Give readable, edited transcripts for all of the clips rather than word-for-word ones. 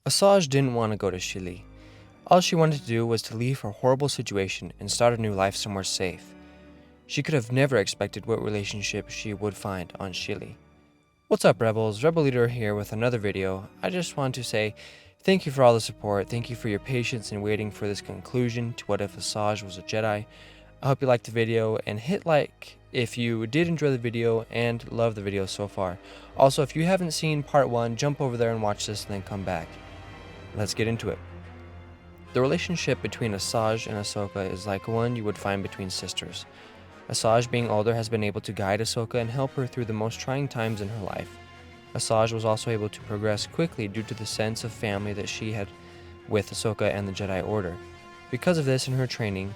Asajj didn't want to go to Shili. All she wanted to do was to leave her horrible situation and start a new life somewhere safe. She could have never expected what relationship she would find on Shili. What's up, Rebels? Rebel Leader here with another video. I just want to say thank you for all the support. Thank you for your patience in waiting for this conclusion to What If Asajj Was a Jedi. I hope you liked the video and hit like if you did enjoy the video and love the video so far. Also, if you haven't seen part 1, jump over there and watch this and then come back. Let's get into it. The relationship between Asajj and Ahsoka is like one you would find between sisters. Asajj, being older, has been able to guide Ahsoka and help her through the most trying times in her life. Asajj was also able to progress quickly due to the sense of family that she had with Ahsoka and the Jedi Order. Because of this, in her training,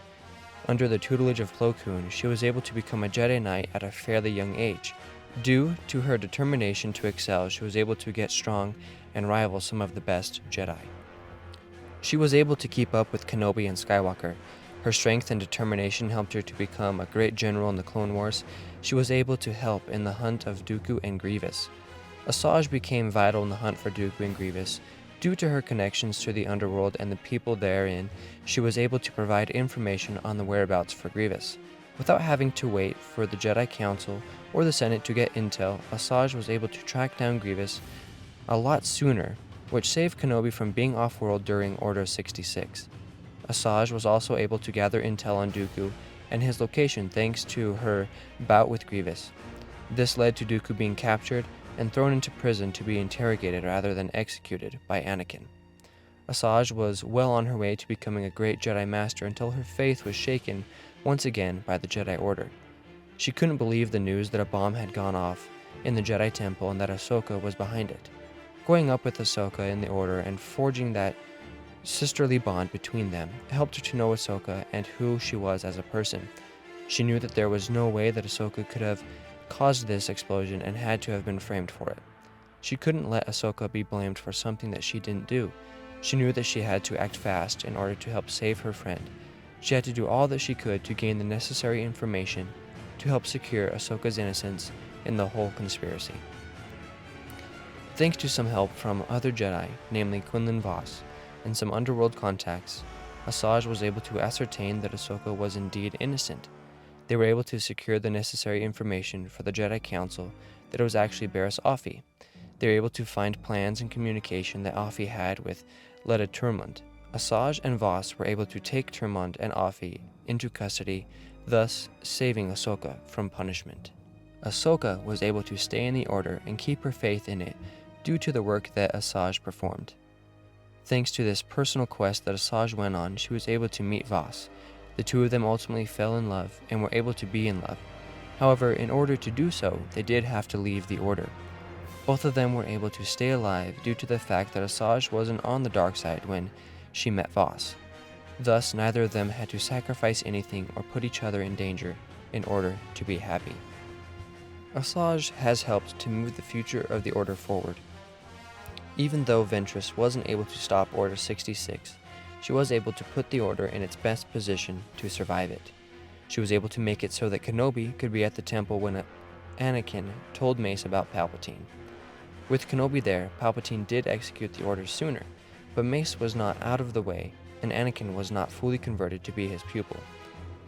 under the tutelage of Plo Koon, she was able to become a Jedi Knight at a fairly young age. Due to her determination to excel, she was able to get strong and rival some of the best Jedi. She was able to keep up with Kenobi and Skywalker. Her strength and determination helped her to become a great general in the Clone Wars. She was able to help in the hunt of Dooku and Grievous. Asajj became vital in the hunt for Dooku and Grievous. Due to her connections to the underworld and the people therein, she was able to provide information on the whereabouts for Grievous. Without having to wait for the Jedi Council or the Senate to get intel, Asajj was able to track down Grievous a lot sooner, which saved Kenobi from being off-world during Order 66. Asajj was also able to gather intel on Dooku and his location thanks to her bout with Grievous. This led to Dooku being captured and thrown into prison to be interrogated rather than executed by Anakin. Asajj was well on her way to becoming a great Jedi Master until her faith was shaken once again by the Jedi Order. She couldn't believe the news that a bomb had gone off in the Jedi Temple and that Ahsoka was behind it. Growing up with Ahsoka in the Order and forging that sisterly bond between them helped her to know Ahsoka and who she was as a person. She knew that there was no way that Ahsoka could have caused this explosion and had to have been framed for it. She couldn't let Ahsoka be blamed for something that she didn't do. She knew that she had to act fast in order to help save her friend. She had to do all that she could to gain the necessary information to help secure Ahsoka's innocence in the whole conspiracy. Thanks to some help from other Jedi, namely Quinlan Vos, and some underworld contacts, Asajj was able to ascertain that Ahsoka was indeed innocent. They were able to secure the necessary information for the Jedi Council that it was actually Barriss Offee. They were able to find plans and communication that Offee had with Letta Tyrmand. Asajj and Vos were able to take Tyrmand and Offee into custody, thus saving Ahsoka from punishment. Ahsoka was able to stay in the Order and keep her faith in it due to the work that Asajj performed. Thanks to this personal quest that Asajj went on, she was able to meet Vos. The two of them ultimately fell in love and were able to be in love. However, in order to do so, they did have to leave the Order. Both of them were able to stay alive due to the fact that Asajj wasn't on the dark side when she met Vos. Thus, neither of them had to sacrifice anything or put each other in danger in order to be happy. Asajj has helped to move the future of the Order forward. Even though Ventress wasn't able to stop Order 66, she was able to put the Order in its best position to survive it. She was able to make it so that Kenobi could be at the temple when Anakin told Mace about Palpatine. With Kenobi there, Palpatine did execute the Order sooner, but Mace was not out of the way and Anakin was not fully converted to be his pupil.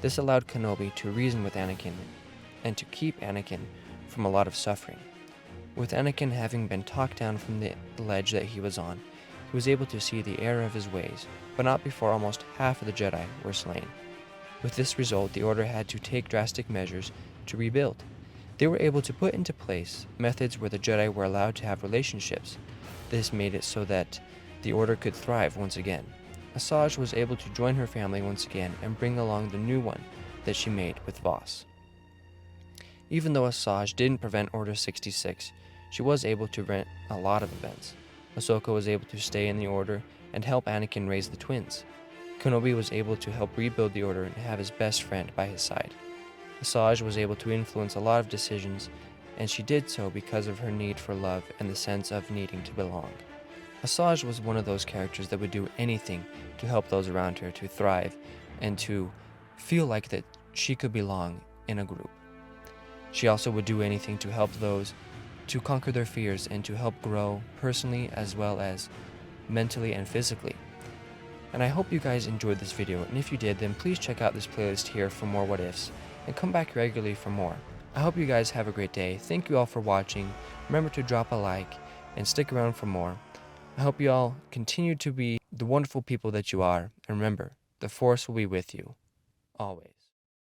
This allowed Kenobi to reason with Anakin and to keep Anakin from a lot of suffering. With Anakin having been talked down from the ledge that he was on, he was able to see the error of his ways, but not before almost half of the Jedi were slain. With this result, the Order had to take drastic measures to rebuild. They were able to put into place methods where the Jedi were allowed to have relationships. This made it so that the Order could thrive once again. Asajj was able to join her family once again and bring along the new one that she made with Vos. Even though Asajj didn't prevent Order 66, she was able to prevent a lot of events. Ahsoka was able to stay in the Order and help Anakin raise the twins. Kenobi was able to help rebuild the Order and have his best friend by his side. Asajj was able to influence a lot of decisions, and she did so because of her need for love and the sense of needing to belong. Asajj was one of those characters that would do anything to help those around her to thrive and to feel like that she could belong in a group. She also would do anything to help those to conquer their fears and to help grow personally as well as mentally and physically. And I hope you guys enjoyed this video, and if you did, then please check out this playlist here for more what ifs, and come back regularly for more. I hope you guys have a great day. Thank you all for watching. Remember to drop a like and stick around for more. I hope you all continue to be the wonderful people that you are, and remember, the Force will be with you, always.